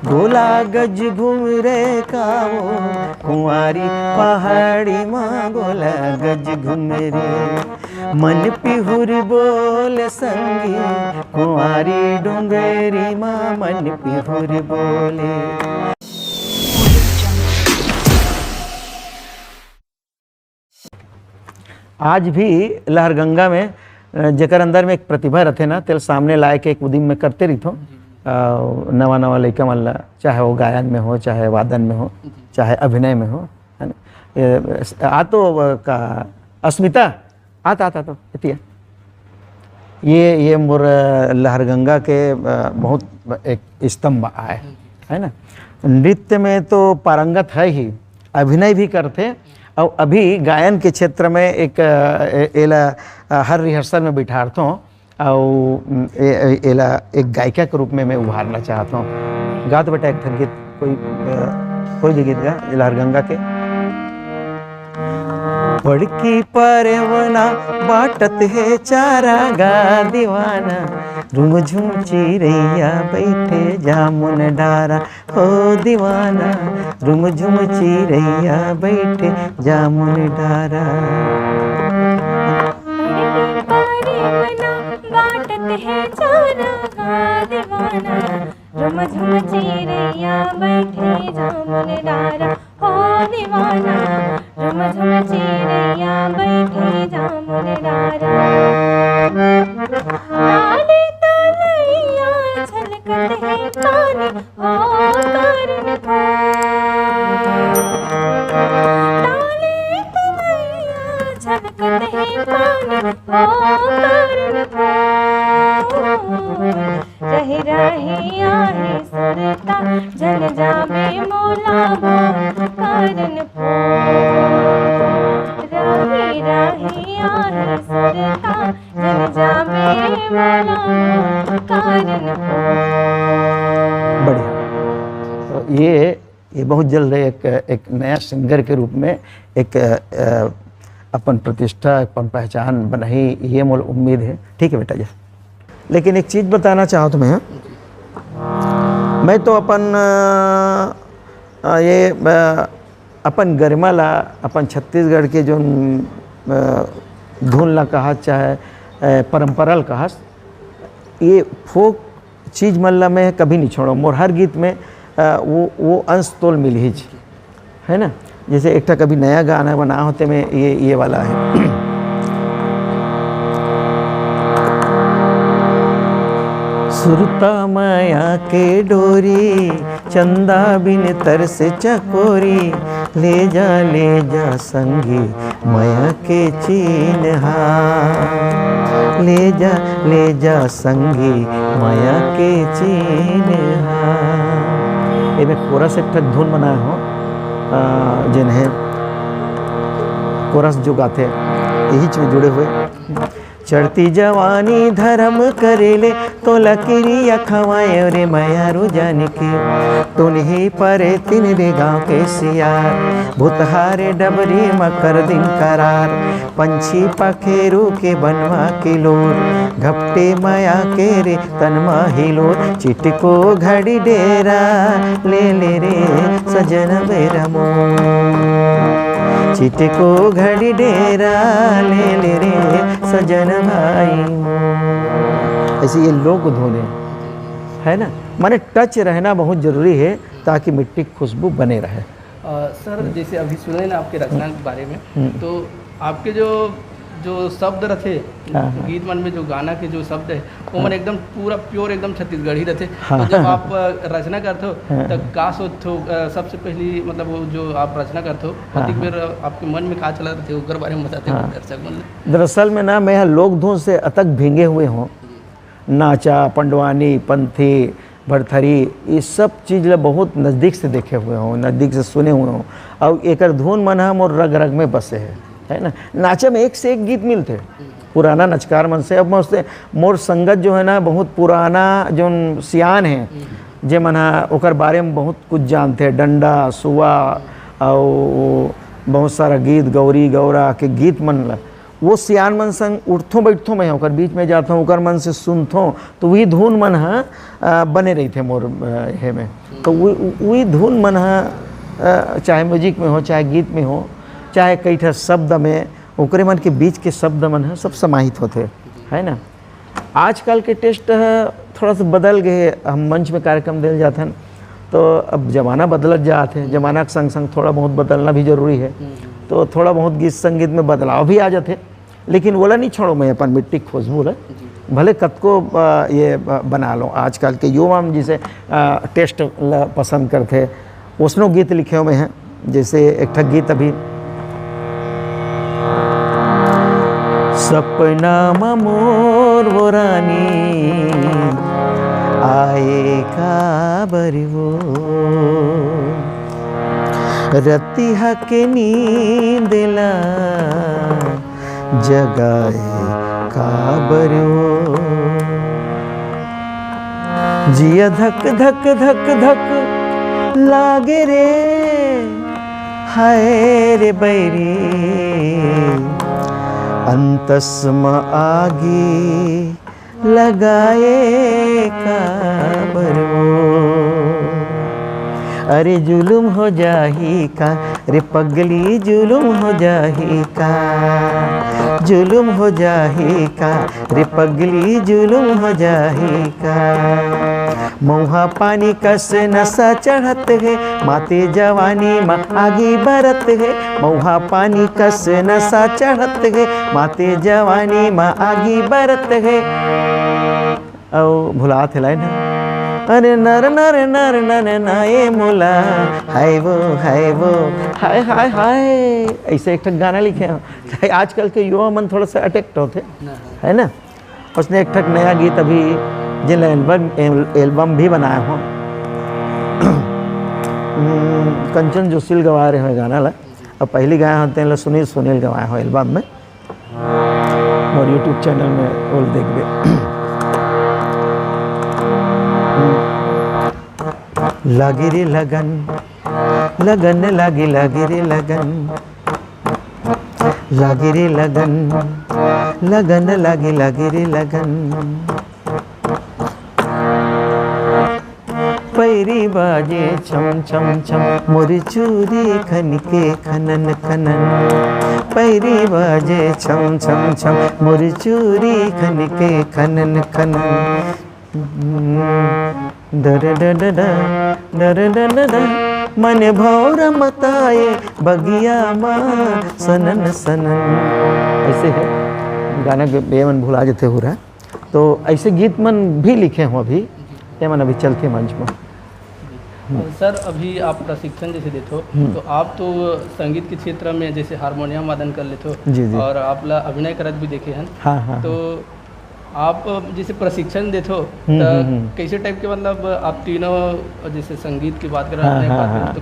गोला गज घूम रे कावो कुंवारी पहाड़ी माँ गोला गज घूम रे मन पिहुर बोल संगी कुंवारी डोंगरी माँ मन पिहुर बोले। आज भी लहरगंगा में जेकर अंदर में एक प्रतिभा रहते ना तेल सामने लाए के एक उदिम में करते रही थो नवा नवा लड़का मन ला, चाहे वो गायन में हो, चाहे वादन में हो, चाहे अभिनय में हो, है ना। आ तो का अस्मिता आता तो इतिया ये मोर लहरगंगा के बहुत एक स्तंभ आए, है ना। नृत्य में तो पारंगत है ही, अभिनय भी करते और अभी गायन के क्षेत्र में एक एला हर रिहर्सल में बिठाता हूँ और एला एक गायिका के रूप में मैं उभारना चाहता हूँ। गा तो बेटा एक गीत, कोई भी गीत गा लहरगंगा के। बड़की परवना बाटत है चारा गा दीवाना, झुम झुम चिरैया बैठे जामुन डारा हो दीवाना, झुम झुम चिरैया बैठे जामुन डारा। बाटत है चारा गा दीवाना, झुम झुम चिरैया बैठे जामुन डारा हो दीवाना, झुम झुम चिरैया बैठे जामुन डारा। ताले तलैया छलकत है कान ओ करुण को, ताले तलैया छलकत है कान ओ करुण को। रही रही आहे सुरता जन जामे मोला वो कारण पो, रही रही आहे सुरता जन जामे मोला वो कारण पो। बढ़िया। तो ये बहुत जल्द एक नया सिंगर के रूप में एक अपन प्रतिष्ठा, अपन पहचान बनाई, ये मोल उम्मीद है। ठीक है बेटा जी। लेकिन एक चीज़ बताना चाहता मैं तो अपन गरिमा ला, अपन छत्तीसगढ़ के जो धुन ला कहा, चाहे परंपरा कहा, ये फोक चीज़ मल्ला में कभी नहीं छोड़ो। मोर हर गीत में वो अंश तोल मिल ही, है ना। जैसे एक कभी नया गाना बना होते में ये वाला है। सुरता माया के डोरी चंदा बिन तरस चकोरी, ले जा संगी माया के चीन हा, ले जा संगी माया के चीन हा। ये कोरस एक धुन बनाया हो जिन्हें कोरस जो गाते यही में जुड़े हुए। चढ़ती जवानी धर्म करेले तो लकीरिया खवाए रे मयारू जान के, तो नहीं परे तीन रे गाँव के सियार, भूतहारे डबरी मकर दिन करार, पंछी पखेरू के बनवा के लोर, घपटे माया के रे तनमा हिलोर, चिटको घड़ी डेरा ले रे सजन बेरा मोर, चिटको घड़ी डेरा ले रे सजन भाई। ऐसे ये लोक धुन है ना, माने टच रहना बहुत ज़रूरी है ताकि मिट्टी की खुशबू बने रहे। सर जैसे अभी सुने ना आपके रचना के बारे में, तो आपके जो शब्द रहे गीत मन में, जो गाना के जो शब्द है वो मन एकदम पूरा प्योर एकदम छत्तीसगढ़ी रहते। तो जब आप रचना करते हो तब का सोचते हो सबसे पहली, मतलब वो जो आप रचना करते हो अधिक बेर आपके मन में का चला रहते हो, उसके बारे में बताते हो दर्शक मन। दरअसल में ना मैं लोक धुन से अतक भींगे हुए हूँ। नाचा, पंडवानी, पंथी, भरथरी, ये सब चीज़ बहुत नज़दीक से देखे हुए हूँ, नज़दीक से सुने हुए हूँ। और एक धुन मन हम और रग रग में बसे है ना। नाचे में एक से एक गीत मिलते पुराना नचकार मन से। अब मुझसे मोर संगत जो है ना बहुत पुराना जो सियान है, जे मन ओकर बारे में बहुत कुछ जानते हैं। डंडा, सुआ और बहुत सारा गीत, गौरी गौरा के गीत मन ला वो सियान मन संग उठथों बैठथों मैं ओकर बीच में जाता हूँ, ओकर मन से सुनथों, तो वही धुन मन बने रही थे मोर हे में। तो वही धुन मन चाहे म्यूजिक में हो, चाहे गीत में हो, चाहे कई ठा शब्द में, ओकरे मन के बीच के शब्द मन सब समाहित होते, है ना। आजकल के टेस्ट थोड़ा सा बदल गए, हम मंच में कार्यक्रम दिल जाते हैं तो अब ज़माना बदलत जाते हैं, ज़माना के संग संग थोड़ा बहुत बदलना भी जरूरी है, तो थोड़ा बहुत गीत संगीत में बदलाव भी आ जाते, लेकिन बोला नहीं छोड़ो मैं अपन मिट्टी खुशबू है, भले कद को ये बना लो। आजकल के युवा जिसे टेस्ट पसंद करते उसनों गीत लिखे हुए हैं, जैसे एक ठग गीत अभी सपना मोर वो रानी आए का बरिवो रतिहा के नींदला जगाए का बरिवो जिया धक धक धक धक लागे रे हाय रे बैरी अंतस्म आगी लगाए काबर वो अरे जुलुम हो जाही का रे पगली जुलुम हो जाही का जुलुम हो जाही का रे पगली जुलुम हो जाही का मौहा पानी कस नशा चढ़त है माते जवानी माँ आगी बरत है मौहा पानी कस नशा चढ़त है माते जवानी माँ आगी बरत है औ भुला थे लाइन अरे नर नर नर नर नाये मोला हाय वो हाय हाय हाय ऐसे एक गाना लिखे हैं। आजकल के युवा मन थोड़ा सा अटेक्ट होते है ना। उसने एक ठक नया गीत अभी जिन एल्बम भी बनाया हो कंचन जोशील गवा रहे हैं गाना ला, अब पहली गाया होते हैं सुनील गवाया हो एल्बम में और यूट्यूब चैनल में वो देख दे। लागी रे लगन लगन लागी लागी रे लगन लागी रे लगन लगन लागी लागी रे लगन पैरी बाजे छम छम छम मोरी चूरी खनके खनन खनन पैरी बाजे छम छम छम मोरी चूरी खनके खनन खनन दर दर दर दर दर दर मन भौर मताए बगिया माँ सनन सनन ऐसे है गाना के बेमन भुला जाते हो रहा। तो ऐसे गीत मन भी लिखे हों अभी ये मन अभी चलते मंच में। सर अभी आप प्रशिक्षण जैसे देते हो तो आप तो संगीत के क्षेत्र में जैसे हारमोनियम वादन कर लेते हो जी जी। और आप अभिनय करत भी देखे हैं। हाँ हाँ। तो आप जैसे प्रशिक्षण देते हो तो कैसे टाइप के मतलब आप तीनों जैसे संगीत की बात करें तो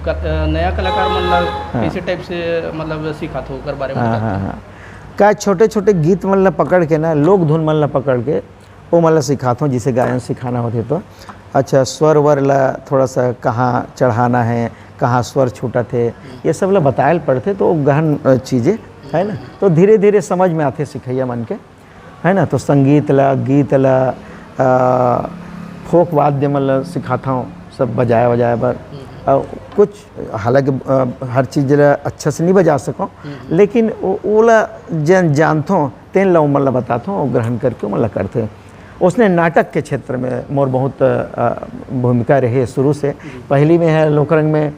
नया कलाकार मतलब कैसे टाइप से मतलब सिखाते हो कर बारे में का छोटे छोटे गीत मतलब पकड़ के ना लोक धुन मतलब पकड़ के वो मतलब सिखाता हूँ जिसे गायन सिखाना होते तो अच्छा स्वर वर ला थोड़ा सा कहाँ चढ़ाना है कहाँ स्वर छूटा थे ये सब ला बताए पड़ते तो गहन चीज़ें है ना। तो धीरे धीरे समझ में आते सिखैया मन के है ना। तो संगीत ला गीत ला फोक वाद्य मतलब सिखाता हूँ सब बजाया वजाया पर कुछ हालांकि हर चीज़ अच्छा से नहीं बजा सकूँ लेकिन ओला जानता हूँ तेन ला मतलब बताता हूँ ग्रहण करके मतलब करते। उसने नाटक के क्षेत्र में मोर बहुत भूमिका रही है शुरू से। पहली में है लोकरंग में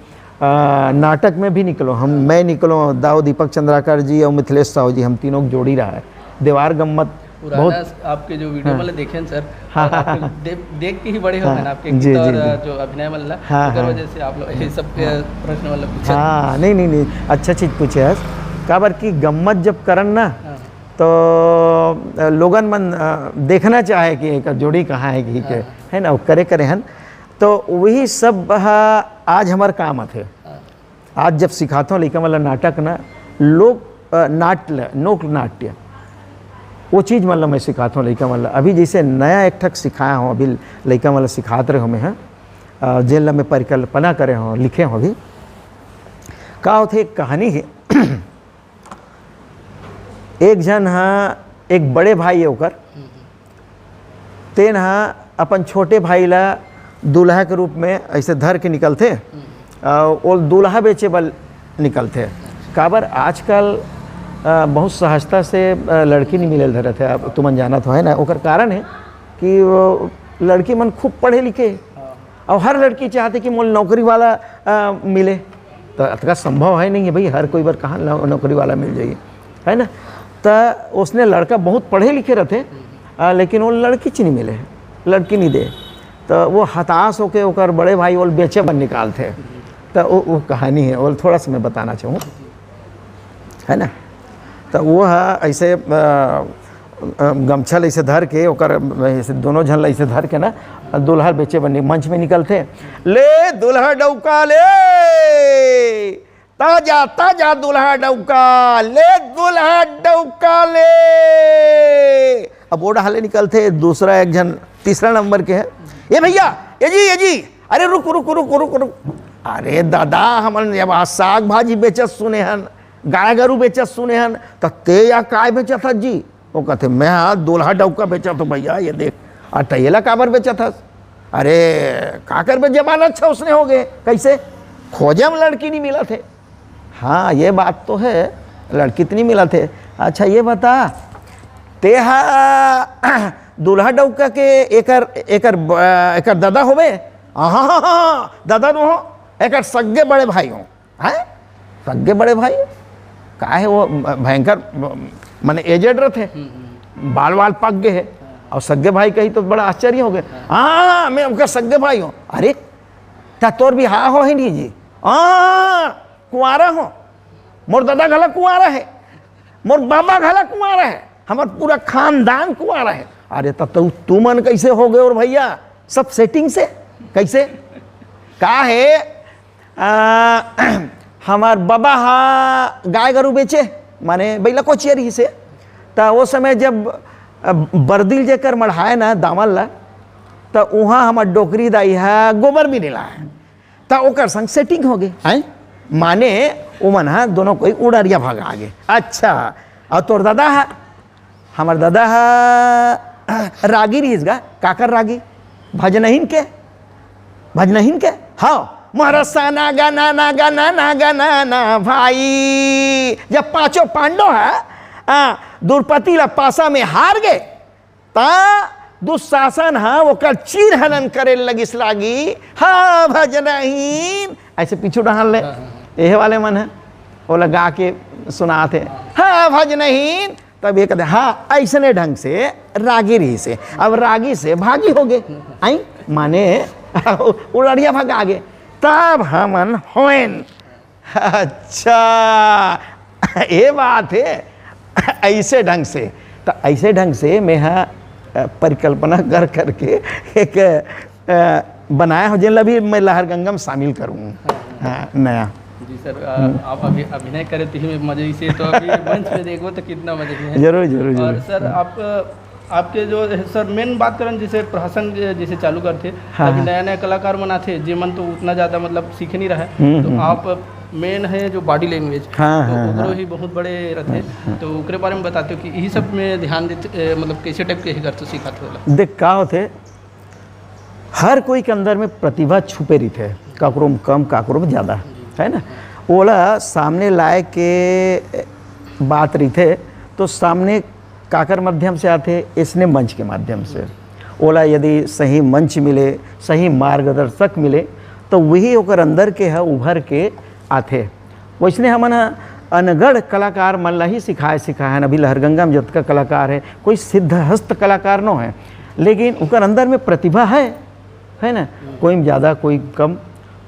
नाटक में भी निकलो मैं निकलो दाऊ दीपक चंद्राकर जी और मिथिलेश साहू जी हम तीनों जोड़ी रहा है। देवार गम्मत बहुत आपके जो वीडियो मतलब देखे हैं सर देख के ही बड़े हो गए आपके गीत और जो अभिनय मतलब वजह से आप लोग ये सब प्रश्न मतलब पूछे। हाँ नहीं अच्छा चीज़ पूछे है काबर की गम्मत जब करन ना तो लोगन मन देखना चाहे कि एक जोड़ी कहाँ है कि है ना करे हैं तो वही सब आज हमार काम आते। आज जब सिखाता हूँ लड़का वाला नाटक ना लोक नाट्य वो चीज़ मतलब मैं सिखाता हूँ लड़का वाला। अभी जैसे नया एक ठक सिखाया हूँ अभी लड़का वाला सिखाते रहे हमें हैं जेल में परिकल्पना करे हों लिखे हों अभी का होते एक कहानी है एक जन हाँ एक बड़े भाई है ओकर, तेन हाँ अपन छोटे भाई ला दूल्हा के रूप में ऐसे धर के निकलते और दूल्हा बेचे बल निकलते। काबर आजकल बहुत सहजता से लड़की नहीं मिले धरत है, अब तुमन जाना तो है ना। ओकर कारण है कि वो लड़की मन खूब पढ़े लिखे और हर लड़की चाहते कि मोल नौकरी वाला मिले, तो अतका संभव है नहीं है भाई, हर कोई बार कहाँ नौकरी वाला मिल जाइए, है ना। तो उसने लड़का बहुत पढ़े लिखे रहते लेकिन वो लड़की च नहीं मिले, लड़की नहीं दे, तो वो हताश होके ओकर बड़े भाई वो बेचे बन निकालते। तो वो कहानी है, वो थोड़ा सा मैं बताना चाहूँ, है ना। तो वो है ऐसे गमछल ऐसे धर के ओकर ऐसे दोनों झन ऐसे धर के ना दूल्हा बेचे बन मंच में निकलते। ले दूल्हा डौका ले, ताजा ताजा दूल्हा डौका ले, दूल्हा डौका ले। अब वो डाले निकलते, दूसरा एक जन तीसरा नंबर के है, ये भैया ये जी अरे रुक रुक रुक रुक रुक, अरे दादा हमन जब साग भाजी बेचत सुने हन, गाय गरू बेचत सुने हन, तो ते या काय बेचत हस जी? वो कहते मैं दूल्हा डौका बेचा तो भैया ये देख, टैला काबर बेचा था? अरे काकर में जमाना अच्छा उसने हो गए, कैसे खोजे में लड़की नहीं मिला थे। हाँ ये बात तो है, लड़की तो नहीं मिला थे। अच्छा ये बता ते दूल्हा डौका के एकर दादा होवे? हाँ दादा नो हो, एकर सग्गे बड़े भाई हो, हैं सग्गे बड़े भाई का है वो भयंकर माने एजेड रहते, बाल वाल पक गए है और सग्गे भाई कही तो बड़ा आश्चर्य हो गए। हाँ मैं उनका सग्गे भाई हूँ। अरे क्या तोर भी हाँ हो ही नहीं जी? कुंवारा हो, मोर दादा घला कुंवारा है, मोर बाबा घला कुंवारा है, हमार पूरा खानदान कुंवारा है। अरे तब तू मन कैसे हो गए? और भैया सब सेटिंग से कैसे का है? हमार बाबा हाँ गाय गरू बेचे माने बैला कोचियरी से, तो वो समय जब बर्दिल जेकर मढ़ाए ना दामल ला, तो वहाँ हमार डोकरी दाई है गोबर भी निला है, तो ओकर संग सेटिंग हो गई है, माने उमन है दोनों कोई उड़रिया भाग आगे। अच्छा और तोर दादा है, हमार दादा है रागी रहीसगा, काकर रागी भजनहीन के हाँ महरसा ना गाना ना गाना ना गाना ना भाई। जब पांचों पांडव है द्रौपदी ला पासा में हार गए, ता दुशासन हाँ वो कर चीर हनन करे लगिस लागी, हाँ भजनहीन ऐसे पीछू डाल ले, यह वाले मन है वो लगा के सुनाते, हाँ भजनहीन। तब ये कहते हाँ ऐसने ढंग से रागी रही से, अब रागी से भागी हो गए, आई माने उड़िया भाग आगे, तब हमन होन। अच्छा ये बात है, ऐसे ढंग से, तो ऐसे ढंग से मैं परिकल्पना कर करके एक बनाया हो, जिन भी मैं लहरगंगा में शामिल करूँ। हाँ नया जी सर, आप अभी अभिनय करे तो ही मजे से, तो अभी मंच पे देखो तो कितना मजे है। जरूर जरूर और जरूर। सर आपके जो सर मेन बात करें जैसे प्रहसन जैसे चालू करते, हाँ, अभी नया नया कलाकार बनाते जे मन तो उतना ज़्यादा मतलब सीख नहीं रहा है, तो आप मेन है जो बॉडी लैंग्वेज, हाँ, तो हाँ, ओकरो हाँ। ही बहुत बड़े रहते, तो ओकरे बारे में बताते हो कि यही सब में ध्यान देते, मतलब कैसे टाइप के ही करते सिखाते होला? देख का होते, हर कोई के अंदर में प्रतिभा छुपे रही थे, काकरो में कम काकरो में ज़्यादा, है ना। ओला सामने लाए के बात रही थे, तो सामने काकर माध्यम से आते, इसने मंच के माध्यम से। ओला यदि सही मंच मिले, सही मार्गदर्शक मिले, तो वही ओकर अंदर के है उभर के आते। वैसने हमन अनगढ़ कलाकार मन ला ही सिखाए अभी लहरगंगा में जतका कलाकार है, कोई सिद्ध हस्त कलाकार न है, लेकिन ओकर अंदर में प्रतिभा है ना, कोई में ज़्यादा कोई कम,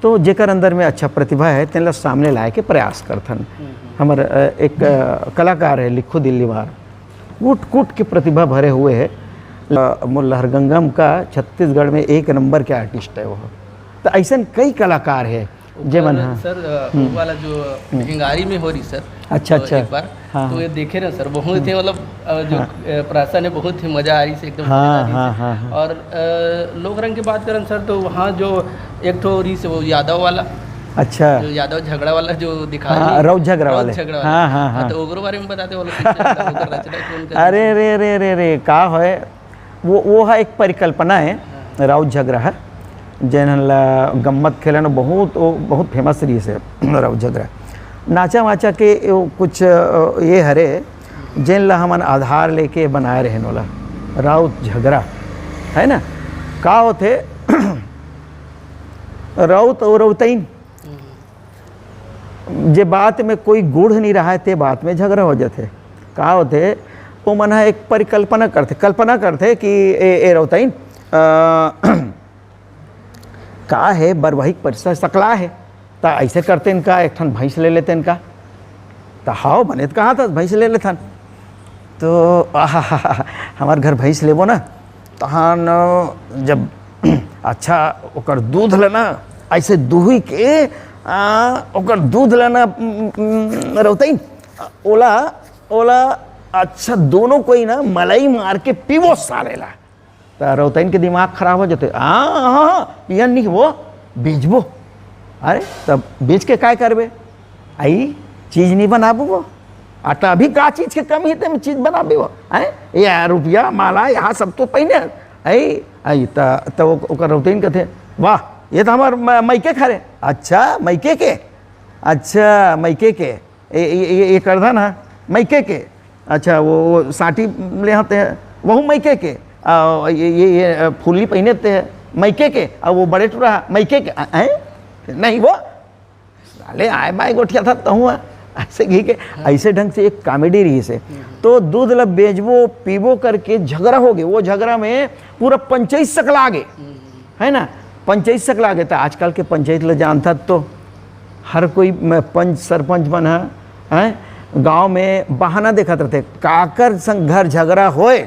तो जेकर अंदर में अच्छा प्रतिभा है तेन ला सामने लाए के प्रयास करथन। हमार एक कलाकार है लिखो दिल्लीवार, कूट के प्रतिभा भरे हुए है, लहरगंगम का छत्तीसगढ़ में 1 नंबर के आर्टिस्ट है वो। तो ऐसे कई कलाकार है जेमन। हाँ सर वो वाला जो भिंगारी में हो रही सर, अच्छा तो अच्छा, एक बार हाँ, तो ये देखे ना सर, बहुत ही मतलब जो प्रासा ने बहुत ही मजा आ रही से एकदम हाँ, मजेदारी हाँ, से। हाँ, हाँ। और लोक रंग की बात करें सर, तो वहाँ जो एक ठो री से वो यादव वाला, अच्छा जो यादव झगड़ा वाला जो दिखा हाँ, रौत झगड़ा वाले। झगड़ा हाँ, हाँ, हाँ। तो ओकरो बारे में बताते हो रचना अरे रे रे रे रे का है वो है एक परिकल्पना है राउत झगड़ा है जैन गम्मत खेलन बहुत फेमस रही से राउत झगड़ा नाचा वाचा के कुछ ये हरे जैन ला हमन आधार लेके बनाए रहे वाला राउत झगड़ा है ना का होते राउत और रौतैन जे बात में कोई गुड़ नहीं रहा है ते बात में झगड़ा हो जाते का होते वो मन एक परिकल्पना करते कि ए रौतैन का है बरवाहिक परिसर सकला है तो ऐसे करते इनका एक ठन भैंस ले लेते इनका तो हाओ बने कहा था भैंस ले लेथन तो हमार घर भैंस लेबो ना तहन जब अच्छा ओकर दूध लेना ऐसे दुही के ओकर दूध लेना रौतैन ओला ओला अच्छा दोनों कोई ना मलाई मार के पीवो सारेला तो रौतैन के दिमाग खराब हो जाते हाँ पियन नहीं वो बेचबो अरे तब बेच के काय करबे आई चीज़ नहीं बनाबो वो आटा अभी का चीज़ के कमी है तो चीज़ बनाबे वो है या रुपया माला यहाँ सब तो पहिने आई तो ओकर रौतैन कहते वाह ये तो हमार मैके खरे अच्छा मैके के अच्छा मैके के ये करधन है मैके के अच्छा वो साटी ले आते हैं वह मैके के ये फुल्ली पहनते हैं मैके के और वो बड़े टूरा मैके के नहीं वो साले आए बाय गोठिया था तो ऐसे घी के ऐसे ढंग से एक कॉमेडी रही से तो दूध लब बेचबो पीबो करके झगड़ा हो गए वो झगड़ा में पूरा पंचायत तक लागे है ना पंचायत तक लागे तो आजकल के पंचायत ले जानता तो हर कोई पंच सरपंच बना है गांव में बहाना देखते रहते काकर संग घर झगड़ा होए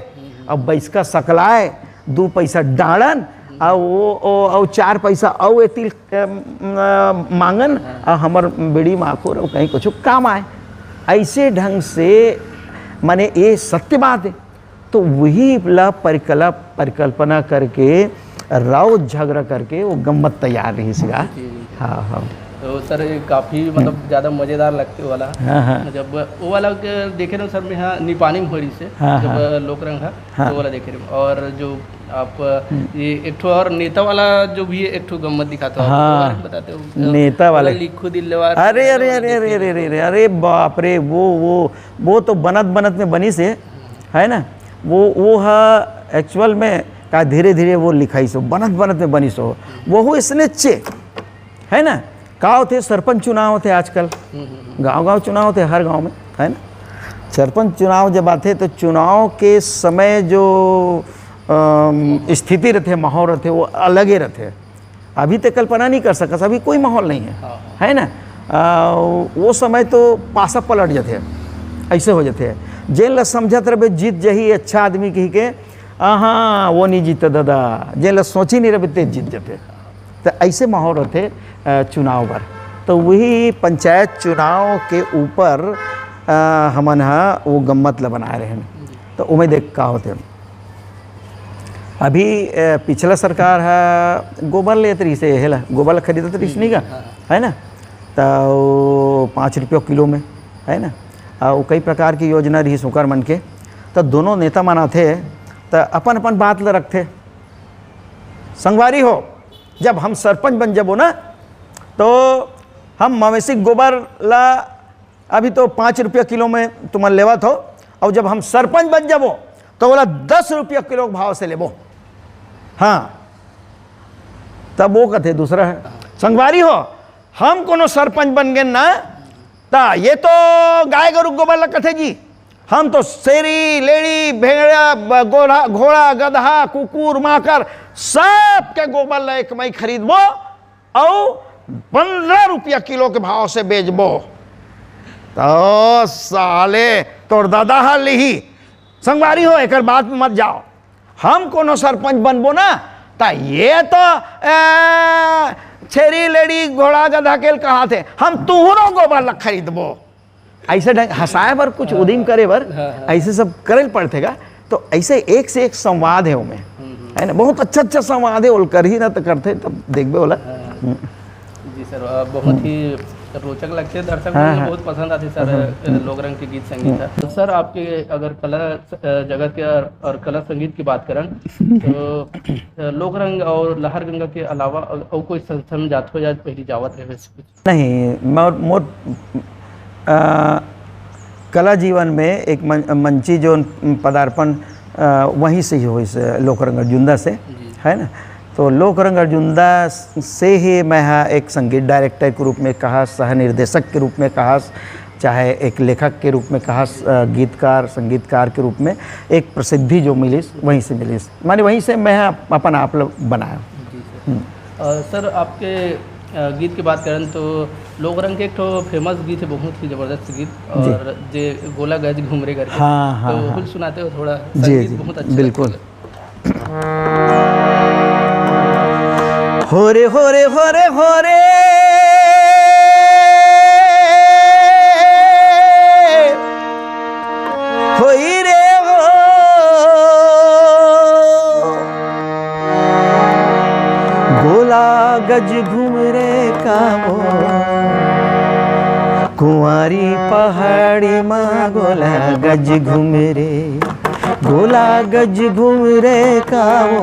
अब बैसका सकलाए 2 पैसा डालन और 4 पैसा और तिल मांगन और हमर बेड़ी माखो और कहीं कुछ काम आए ऐसे ढंग से माने ये सत्य बात है तो वही ला परिकल्पना करके राउत झगड़ा करके वो गम्मत तैयार रही इसका हाँ हाँ तो सर काफ़ी मतलब ज़्यादा मज़ेदार लगते वाला हाँ। जब वो वाला देखे ना सर में हाँ निपानी मोहरी से हाँ, जब लोकरंग है तो वाला देखे रहे और जो आप ये एक ठो और नेता वाला जो भी है एक ठो गम्मत दिखाता है हाँ, बताते हो नेता वाले लिखो दिलवार अरे अरे अरे अरे अरे अरे अरे बाप रे वो तो बनत में बनी से है ना वो है एक्चुअल में का धीरे धीरे वो लिखाई सो बनत में बनी सो वो इसने चे है ना का होते सरपंच चुनाव होते आजकल गांव चुनाव होते हर गांव में है ना सरपंच चुनाव जब आते तो चुनाव के समय जो स्थिति रहते माहौल रहते वो अलग ही रहते अभी तो कल्पना नहीं कर सकता अभी कोई माहौल नहीं है ना वो समय तो पासा पलट जाते ऐसे हो जाते हैं जेल ला समझत रहे जीत जही अच्छा आदमी कही के हाँ वो नहीं जीते दादा जेल ला सोची नहीं रहे तेज जीत जाते तो ऐसे माहौल रहते चुनाव पर तो वही पंचायत चुनाव के ऊपर हमन वो गम्मत ला बनाए रहे तो उमें देख का होते अभी पिछला सरकार है गोबर लेत रही से हेला गोबर खरीदत रही नहीं का है ना तो 5 रुपये किलो में है ना वो कई प्रकार की योजना रही सुकर मन के तो दोनों नेता मनाते तो अपन बात ला रखते संगवारी हो जब हम सरपंच बन जबो ना तो हम मवेशी गोबर ला अभी तो 5 रुपये किलो में तुम लेवत हो और जब हम सरपंच बन जबो तो बोला 10 रुपये किलो भाव से लेबो हाँ तब वो कहते दूसरा है संगवारी हो हम कोनो सरपंच बन गए ना ता ये तो गाय गरु गोबर ला कथे जी हम तो शेरी लेड़ी भेड़ा घोड़ा गधा कुकुर माकर सब के गोबर ला एक मई खरीदबो और 15 रुपया किलो के भाव से बेचबो तो साले तोर दादा हा लिही संगवारी हो एक बात में मत जाओ हम कोनो सरपंच बनबो ना ता ये तो छेरी लेडी घोड़ा गधा केल कहा थे हम तुहरो गोबर ला खरीदबो ऐसे ढंग हंसाए बर कुछ उदिम करे बर ऐसे सब करे पड़तेगा तो ऐसे एक से एक संवाद है उनमें है ना बहुत अच्छा संवाद है कर ही ना तो करते तब देखबे बोला जी सर, बहुत ही रोचक लगते हैं दर्शक को, मुझे बहुत पसंद आते सर लोक रंग के गीत संगीत है। तो सर आपके अगर कला जगत के और कला संगीत की बात करें तो लोक रंग और लहर गंगा के अलावा और कोई संस्था में जात हो या पहली जावत है वैसे कुछ? नहीं, मोर कला जीवन में एक मंची जो पदार्पण वहीं से ही हुई से लोक रंग अर्जुंदा से, है ना। तो लोक रंग अर्जुंदा से ही मैं एक संगीत डायरेक्टर के रूप में कहा, सह निर्देशक के रूप में कहा, चाहे एक लेखक के रूप में कहा, गीतकार संगीतकार के रूप में एक प्रसिद्धि जो मिली वहीं से मिली, माने वहीं से मैं अपन आप बनाया। जी सर, आपके गीत की बात करें तो लोक रंग के एक तो फेमस गीत है, बहुत ही ज़बरदस्त गीत, और जे गोला गज घूमरे करके, हाँ, तो कुछ सुनाते हो थोड़ा? संगीत बहुत अच्छा बिल्कुल। होरे होरे होरे होरे होई रे हो, गोला गज घूम रे कामो, कुंवारी पहाड़ी माँ गोला गज घूम रे, गोला गज घूम रे कामो,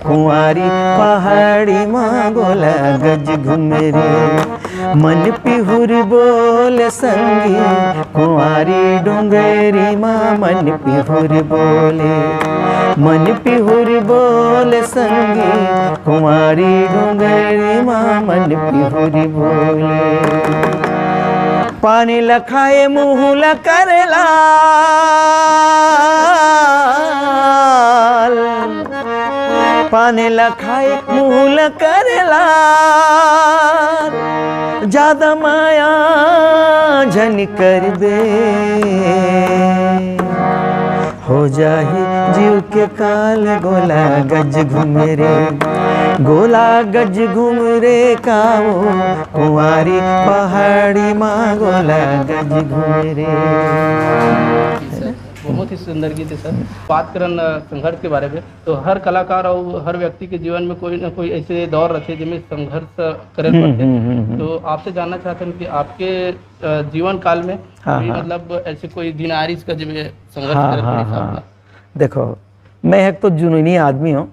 कुंवारी पहाड़ी माँ गोला गज घूम रे, मन पिहुर बोल संगी, कुंवारी डोंगरी माँ मन पिहुर बोले, मन पिहुर बोल संगी, कुंवारी डोंगरी माँ मन पिहुर बोले, पानी लखाए मुँह लकरला, पानी लखाए मुँह लकरला, ज्यादा माया झन कर दे, हो जाही जीव के काल, गोला गज घूम रे, गोला गज घूम रे काओ, कुंवारी पहाड़ी माँ गोला गज घूम रे। बहुत ही सुंदर गीत है सर। बात करें संघर्ष के बारे में, तो हर कलाकार और हर व्यक्ति के जीवन में कोई ना कोई ऐसे दौर रहते जिनमें संघर्ष करे पड़ते हैं। तो आपसे जानना चाहते हैं कि आपके जीवन काल में मतलब ऐसे कोई दिन आ रही इसका जिसमें संघर्ष करे पड़े? देखो, मैं एक तो जुनूनी आदमी हूँ,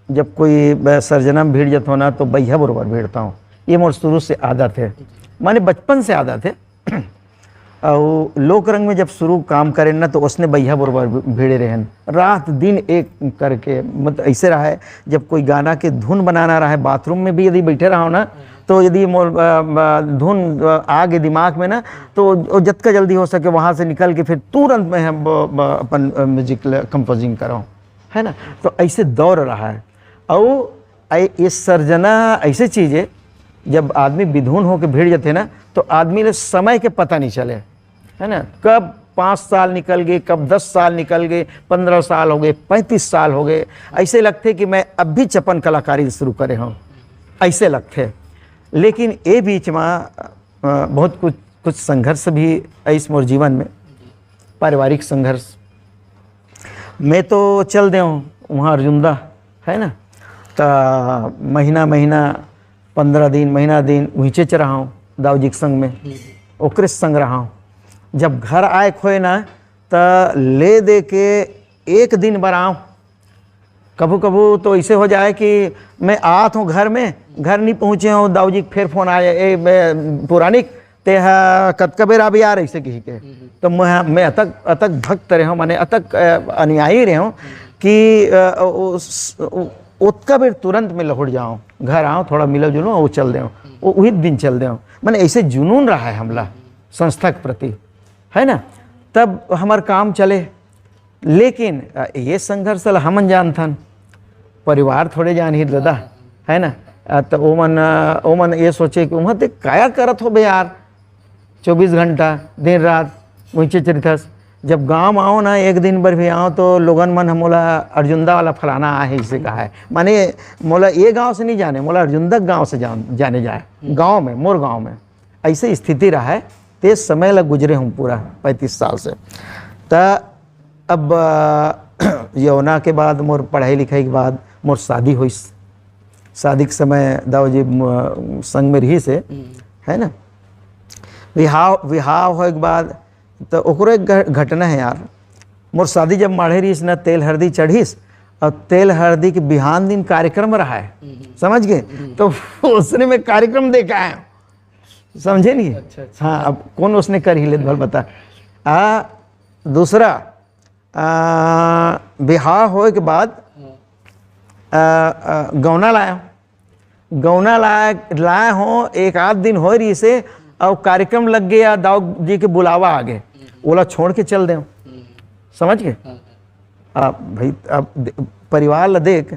जब कोई सर्जना में भीड़ जत होना तो बैया बरोबर भीड़ता हूँ, ये मोर शुरू से आदत है, माने बचपन से आदत है। और लोक रंग में जब शुरू काम करें ना तो उसने बैया बरोबर भीड़े रहन, रात दिन एक करके, मतलब ऐसे रहा है। जब कोई गाना के धुन बनाना रहा है, बाथरूम में भी यदि बैठे रहा हो ना, तो यदि धुन आ गए दिमाग में ना, तो जत का जल्दी हो सके वहाँ से निकल के फिर तुरंत में हम अपन म्यूजिक कंपोजिंग कराऊँ, है ना। तो ऐसे दौर रहा है। और ये सर्जना ऐसे चीज़ है, जब आदमी विधुन होकर भीड़ जाते ना, तो आदमी ने समय के पता नहीं चले, है ना। कब 5 साल निकल गए, कब 10 साल निकल गए, 15 साल हो गए, 35 साल हो गए, ऐसे लगते कि मैं अब भी चपन कलाकारी शुरू करे हूँ, ऐसे लगते। लेकिन ये बीच में बहुत कुछ संघर्ष भी इस मोर जीवन में, पारिवारिक संघर्ष। मैं तो चल दे हूँ वहाँ अर्जुंदा, है ना, तो महीना 15 दिन महीना दिन वहींचे च रहा हूँ दाऊजी के संग में, ओकरे संग रहा हूँ। जब घर आए खोए ना तो ले दे के एक दिन बराऊँ, कभू कभू तो ऐसे हो जाए कि मैं आत हूँ घर में, घर नहीं पहुँचे हूँ, दाऊजी फिर फोन आया, ए पुरानिक ते कतकबेर अभी आ रही से कही के, तो मैं अतक भक्त रहे हूँ, मैंने अतक अनुयायी रहे हूँ कि उतका बेर तुरंत में लौट जाऊँ, घर आऊँ, थोड़ा मिलो जुलो वो चल दे, वही दिन चल दे। मैंने ऐसे जुनून रहा है हमला संस्था के प्रति, है ना, तब हमार काम चले। लेकिन ये संघर्ष हमन जानथन, परिवार थोड़े जान ही दादा, है ना। तो ओमन ये सोचे कि वहाँ ते काया करत हो बे यार, 24 घंटा दिन रात वहीं चरिथस। जब गांव आओ ना, एक दिन भर भी आओ, तो लोगन मन मोला अर्जुंदा वाला फलाना आहे इसे कहा है, माने मोला ये गांव से नहीं जाने, मोला अर्जुंदा गांव से जाने जाए, गांव में, मोर गांव में ऐसे स्थिति रहा है। तेज समय लग गुजरे हूँ पूरा 35 साल से। तो अब यौना के बाद, मोर पढ़ाई लिखाई के बाद मोर शादी हुई, शादी के समय दाऊ जी संग में रही से, है ना। विहाव होए के बाद तो ओकरो एक घटना है यार। मोर शादी जब माढ़े रहीस ना, तेल हल्दी चढ़ीस और तेल हल्दी के बिहान दिन कार्यक्रम रहा है, समझ गए। तो उसने में कार्यक्रम देखा है, समझे नहीं। अच्छा। हाँ, अब कौन उसने कर ही ले भल बता। दूसरा बिहार होए के बाद गौना लाया हो, एक आध दिन हो रही से और कार्यक्रम लग गया, दाऊ जी के बुलावा आ गए, ओला छोड़ के चल दे, समझ गए। भाई अब परिवार ला देख,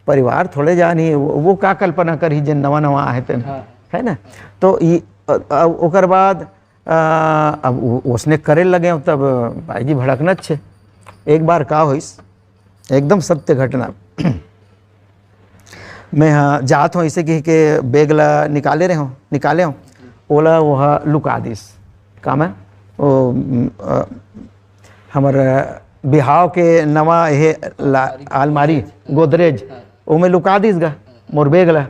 परिवार थोड़े जानी वो का कल्पना करी जन नवा नवा आए थे, है ना। तो ओकर बाद अब उसने करे लगे तब भाई जी भड़कना छे। एक बार का होइस, एकदम सत्य घटना। मैं हाँ जात हूँ ऐसे कि के बैग ला निकाले हो, ओला वह लुका दिस काम है वो हमारे बिहाव के नवा ये अलमारी गोदरेज वो में लुका दिस गा मोर बैग ला।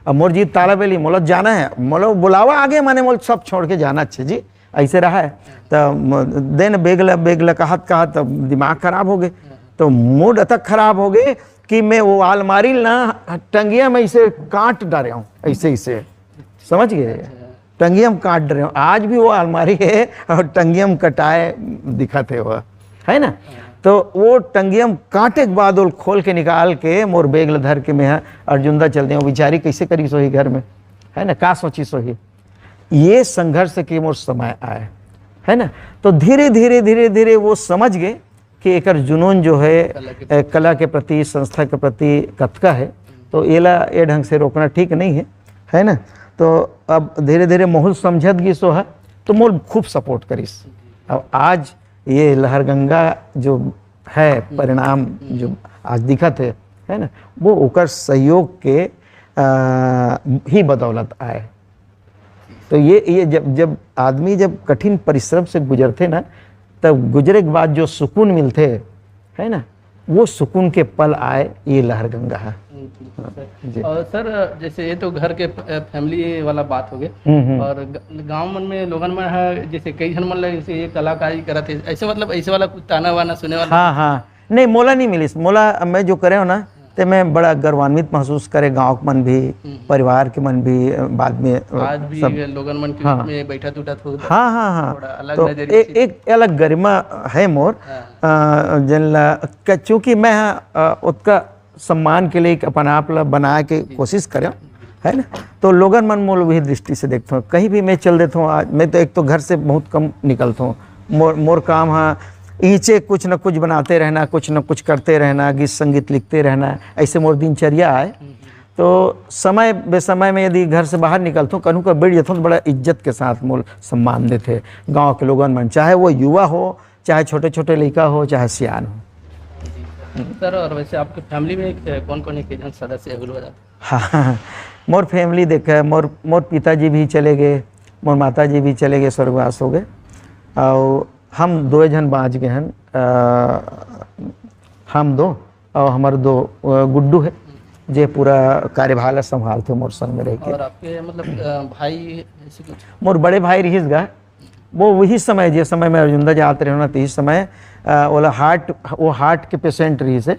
अब मोर जीत ताला बेली मोला जाना है, मोला बुलावा आगे माने मोल सब छोड़ के जाना अच्छे जी, ऐसे रहा है। तो देन बैग ला कहत दिमाग खराब हो गए, तो मूड तक खराब हो गए कि मैं वो अलमारी ना टंगिया में इसे काट डाले हूँ, ऐसे समझ गए, टंगिया में काट रहे हूँ। आज भी वो अलमारी है और टंगिया में कटाए दिखत है वह, है ना। तो वो टंगिया में काटे के बाद वो खोल के निकाल के मोर बैग ला धर के मैं अर्जुनदा चल दे, बेचारी कैसे करी सोही घर में, है ना, का सोची सोही। ये संघर्ष के मोर समय आए, है ना। तो धीरे धीरे वो समझ गए कि एक जुनून जो है कला के प्रति, संस्था के प्रति कतका है, तो ये ढंग से रोकना ठीक नहीं है ना। तो अब धीरे धीरे मोहुल समझत गई सो है, तो मोल खूब सपोर्ट करीस। अब आज ये लहरगंगा जो है परिणाम जो आज दिखत है ना, वो ओकर सहयोग के ही बदौलत आए। तो ये जब आदमी जब कठिन परिश्रम से गुजरते ना, तब गुजरे के बाद जो सुकून मिलते है ना, वो सुकून के पल आए, ये लहरगंगा है। और सर जैसे ये तो घर के फैमिली वाला बात हो गया, और गांव मन में लोगन में है जैसे कई जन मन लगे ये कलाकारी करते हैं, ऐसे मतलब ऐसे वाला कुछ ताना वाना सुने वाला। हाँ, नहीं मोला नहीं मिली। मोला मैं जो करे हो ना, तो मैं बड़ा गर्वान्वित महसूस करे, गांव के मन भी, परिवार के मन भी, बाद में आज भी लोगन मन के बीच में बैठा टूटा हो। हाँ। तो एक अलग गरिमा है मोर, चूँकि मैं उसका सम्मान के लिए अपन आप ला बना के कोशिश करें, है ना। तो लोगन मन मोल वही दृष्टि से देखता हूँ, कहीं भी मैं चल देता हूँ। आज मैं तो एक तो घर से बहुत कम निकलता हूँ, मोर काम है ईचे कुछ न कुछ बनाते रहना, कुछ न कुछ करते रहना, गीत संगीत लिखते रहना, ऐसे मोर दिनचर्या है। तो समय बेसमय में यदि घर से बाहर निकलता हूँ, कहीं का बैठ जाता हूँ, तो बड़ा इज्जत के साथ मोल सम्मान देते गांव के लोगन मन, चाहे वो युवा हो, चाहे छोटे छोटे लड़का हो, चाहे सियान हो। सर और वैसे आपके फैमिली में कौन कौन एक सदस्य है? हाँ, मोर फैमिली देखे, मोर पिताजी भी चले गए, मोर माता जी भी चले गए, स्वर्गवास हो गए, और हम दो जन बाँच गए हैं। हम दो और हमारे दो गुड्डू है, जे पूरा कार्यभार संभालते मोर संग में रह के। और आपके मतलब भाई ऐसे कुछ? मोर बड़े भाई रहीस गा, वो वही समय जे समय में अर्जुनदा जाते रहे ना, तो इस समय वो हार्ट के पेशेंट रही से।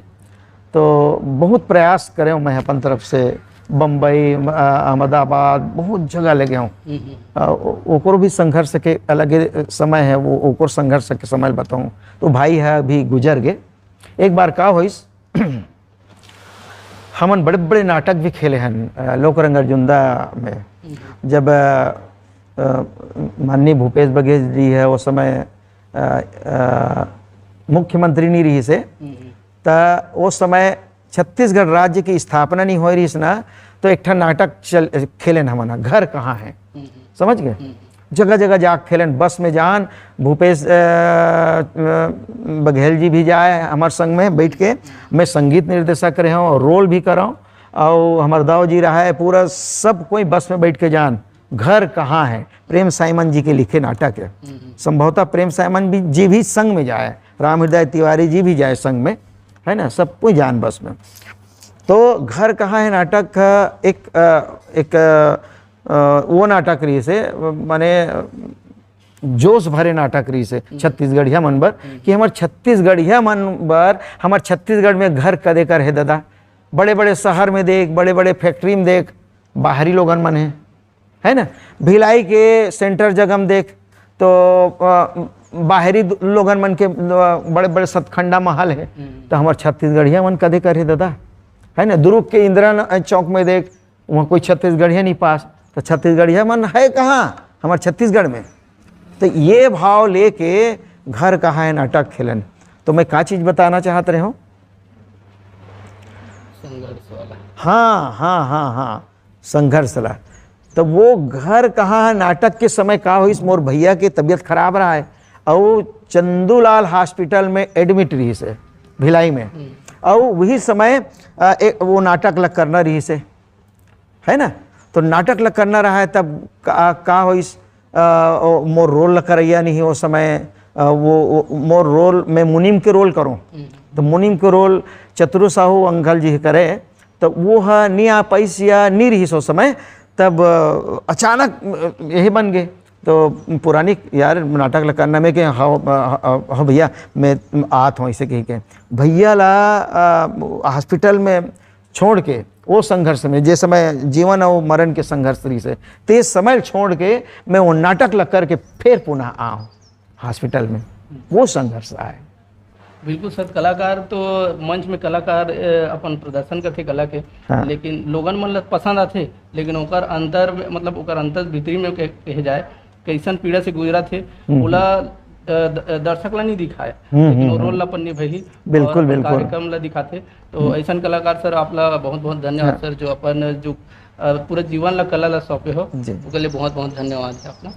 तो बहुत प्रयास करे हूँ मैं अपन तरफ से, बम्बई, अहमदाबाद, बहुत जगह लगे हूँ। ओकर भी संघर्ष के अलग समय है, वो ओकर संघर्ष के समय बताऊँ। तो भाई है अभी गुजर गए। एक बार का होइस, हमन बड़े बड़े नाटक भी खेले हैं लोकरंग अर्जुनदा में। जब माननीय भूपेश बघेल जी है उस समय मुख्यमंत्री नहीं रही से, तो उस समय छत्तीसगढ़ राज्य की स्थापना नहीं हो रही ना, तो एक नाटक खेले हमन, घर कहाँ है, समझ गए। जगह जगह जा खेलन, बस में जान, भूपेश बघेल जी भी जाए हमारे संग में बैठ के, मैं संगीत निर्देशक रहे हूँ और रोल भी कराऊँ, और हमारे दाऊ जी रहा है, पूरा सब कोई बस में बैठ के जान घर कहाँ है। प्रेम साइमन जी के लिखे नाटक है, संभवतः प्रेम साइमन जी भी संग में जाए, राम हृदय तिवारी जी भी जाए संग में, है ना, सब कोई जान बस में। तो घर कहाँ है नाटक का एक वो नाटक रही से माने जोश भरे नाटक रही से छत्तीसगढ़िया मन बर कि हमार छत्तीसगढ़िया मन बर हमार छत्तीसगढ़ में घर कदे कर है दादा। बड़े बड़े शहर में देख, बड़े बड़े फैक्ट्री में देख, बाहरी लोगन मन है ना। भिलाई के सेंटर जगह में देख तो बाहरी लोगन मन के बड़े बड़े सतखंडा महल है। तो हमार छत्तीसगढ़िया मन कदे कर है दादा, है ना। दुर्ग के इंदिरा चौक में देख, वहाँ कोई छत्तीसगढ़िया नहीं पास, तो छत्तीसगढ़िया मन है कहाँ, हमारे छत्तीसगढ़ में। तो ये भाव लेके घर कहाँ है नाटक खेलन। तो मैं क्या चीज़ बताना चाहत रहे हूँ, संघर्ष वाला। हाँ, संघर्ष वाला। तो वो घर कहाँ है नाटक के समय का हुई, मोर भैया की तबीयत खराब रहा है और चंदूलाल हॉस्पिटल में एडमिट रही से भिलाई में, और वही समय वो नाटक लग करना रही से, है ना। तो नाटक लग करना रहा है तब का हुई, मोर रोल लग करैया नहीं वो समय, वो मोर रोल में मुनीम के रोल करूँ। तो मुनीम के रोल चतुर साहू अंकल जी करे, तो वो नहीं आ पैस या नहीं रही सो समय, तब अचानक यही बन गए। तो पुरानी यार नाटक लग करना में कि हाँ भैया मैं आत हूँ, ऐसे कही के भैया ला हॉस्पिटल में छोड़ के वो संघर्ष में, जे समय जीवन और मरण के संघर्ष से तेज समय छोड़ के मैं वो नाटक लग करके फिर पुनः आऊँ हॉस्पिटल में, वो संघर्ष आए। बिल्कुल सर, कलाकार तो मंच में कलाकार अपन प्रदर्शन करते कला के, हाँ। लेकिन लोगन मन पसंद आते, लेकिन ओकर अंतर में मतलब ओकर अंतर भीतरी में कहे जाए कैसन पीड़ा से गुजरा थे ओला दर्शक ला नहीं दिखाए, लेकिन वो रोल ला अपन निभाई, बिल्कुल बिल्कुल कार्यक्रम ला दिखाते। तो ऐसा कलाकार सर आपला बहुत बहुत धन्यवाद सर, जो अपन जो पूरा जीवन ला कला ला सौंपे हो, उसके लिए बहुत बहुत धन्यवाद है अपना।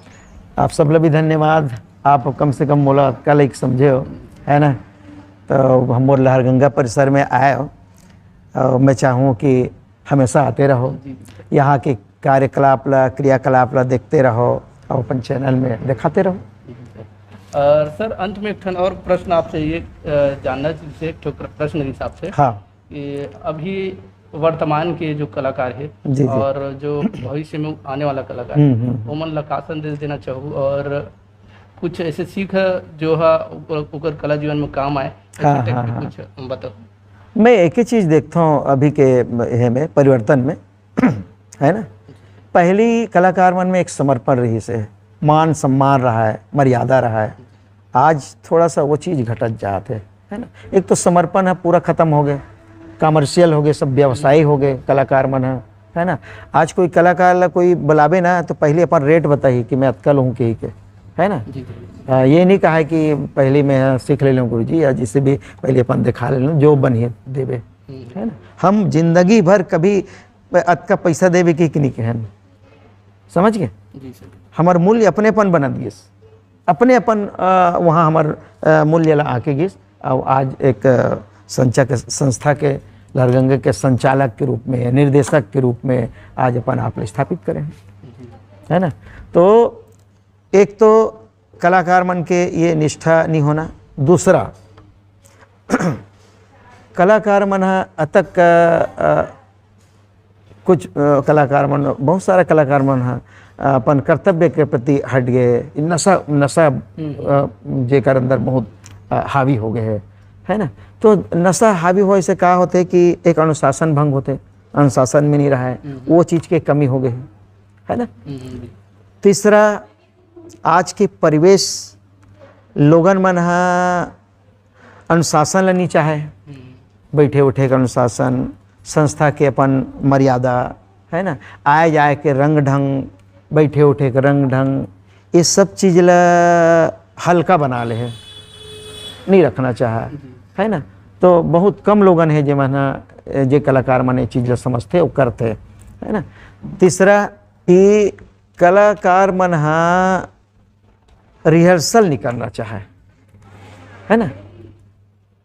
आप सब ला भी धन्यवाद, आप कम से कम मोला कल एक समझे हो, है ना। तो हम मोर लहरगंगा परिसर में आए हो, और मैं चाहूँ कि हमेशा आते रहो, यहाँ के कार्यकलाप ला क्रियाकलाप ला देखते रहो और अपन चैनल में दिखाते रहो। और सर अंत में एक और प्रश्न आपसे ये जानना से एक प्रश्न हिसाब से, हाँ, कि अभी वर्तमान के जो कलाकार है जी। और जो भविष्य में आने वाला कलाकार है, वो मन ला का संदेश देना चाहूँ, और कुछ ऐसे सीख जो है ओकर कला जीवन में काम आए, कुछ बताओ। मैं एक ही चीज़ देखता हूँ अभी के ये में परिवर्तन में है ना। पहली कलाकार मन में एक समर्पण रही से, मान सम्मान रहा है, मर्यादा रहा है। आज थोड़ा सा वो चीज़ घटत जाते है ना। एक तो समर्पण है पूरा ख़त्म हो गए, कमर्शियल हो गए, सब व्यवसायी हो गए कलाकार मन है ना। आज कोई कलाकार ला कोई बुलावे ना तो पहले अपन रेट बताइए कि मैं अतकल हूँ के है ना। ये नहीं कहा है कि पहले मैं सीख ले लूँ गुरु जी, या जिससे भी पहले अपन दिखा ले लूँ जो बनिए देवे, है ना। हम जिंदगी भर कभी अतका पैसा देवे कि नहीं के हैं, समझ गए। हमार मूल्य अपनेपन बना दिए, अपने अपन वहाँ हमार मूल्य ला आके गिस। और आज एक संस्था के लहरगंगा के संचालक के रूप में, निर्देशक के रूप में आज अपन आप स्थापित करें, है ना। तो एक तो कलाकार मन के ये निष्ठा नहीं होना, दूसरा कलाकार मन अतक कुछ कलाकार मन, बहुत सारा कलाकार मन अपन कर्तव्य के प्रति हट गए, नशा जेकर अंदर बहुत हावी हो गए है ना। तो नशा हावी होए से का होते कि एक अनुशासन भंग होते, अनुशासन में नहीं रहा है, वो चीज़ के कमी हो गई है ना। तीसरा आज के परिवेश लोगन मन अनुशासन लेनी चाहे, बैठे उठे का अनुशासन, संस्था के अपन मर्यादा है ना, आए जाए के रंग ढंग, बैठे उठे के रंग ढंग, ये सब चीज़ ला हल्का बना ले है, नहीं रखना चाहा है ना। तो बहुत कम लोगन है जे जे कलाकार मन ये चीज़ ला समझते और करते है ना। तीसरा कि कलाकार मन रिहर्सल नहीं करना चाहे, है ना।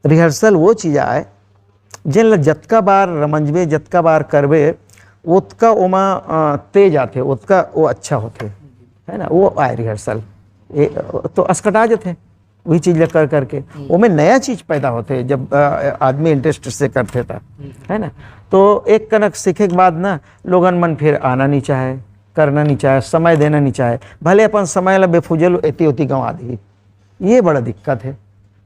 रिहर्सल वो चीज़ आए जिन ला जतका बार रमंजबे, जतका बार करबे, उतका ओमा तेज आते, उतका वो अच्छा होते है ना। वो आए रिहर्सल, तो अस्कटा जाते वही चीज़ ला कर करके वो में नया चीज़ पैदा होते जब आदमी इंटरेस्ट से करते था, है ना। तो एक कनक सीखे के बाद ना लोगन मन फिर आना नहीं चाहे, करना नहीं चाहे, समय देना नहीं चाहे, भले अपन समय ला बेफुजल एती ओती गंवा दी, ये बड़ा दिक्कत है।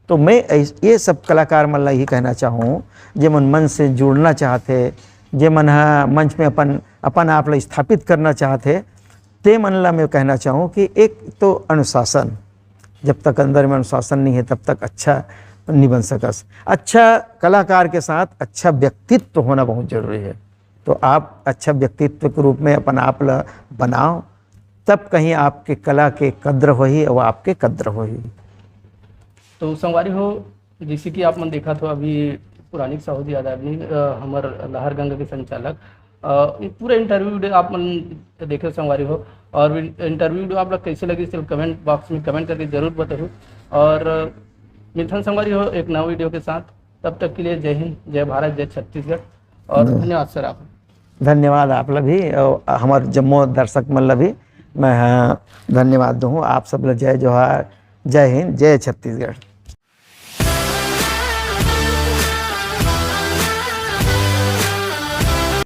तो मैं ये सब कलाकार मन ला यही कहना चाहूँ जे मन से जुड़ना चाहते, जे मन मंच में अपन आप ला स्थापित करना चाहते, ते मन ला मैं कहना चाहूँ कि एक तो अनुशासन, जब तक अंदर में अनुशासन नहीं है तब तक अच्छा नहीं बन सकस। अच्छा कलाकार के साथ अच्छा व्यक्तित्व होना बहुत जरूरी है। तो आप अच्छा व्यक्तित्व के रूप में अपन आप ला बनाओ, तब कहीं आपके कला के कद्र होही और आपके कद्र होही। तो संगवारी हो, जैसे कि आप मन देखा तो अभी पुरानी साहूजी आदमी हमार लहर गंगा के संचालक पूरा इंटरव्यू वीडियो आप मन देखे संगवारी हो, और इंटरव्यू वीडियो आप लोग कैसे लगी सिर्फ कमेंट बॉक्स में कमेंट करके जरूर बताओ। और मिलथन संगवारी हो एक नए वीडियो के साथ, तब तक के लिए जय हिंद, जय भारत, जय छत्तीसगढ़, और धन्यवाद सर। आप धन्यवाद आप ला भी और हमार जम्मू दर्शक मन ला भी मैं धन्यवाद दूँ। आप सब ला जय जोहार, जय हिंद, जय छत्तीसगढ़।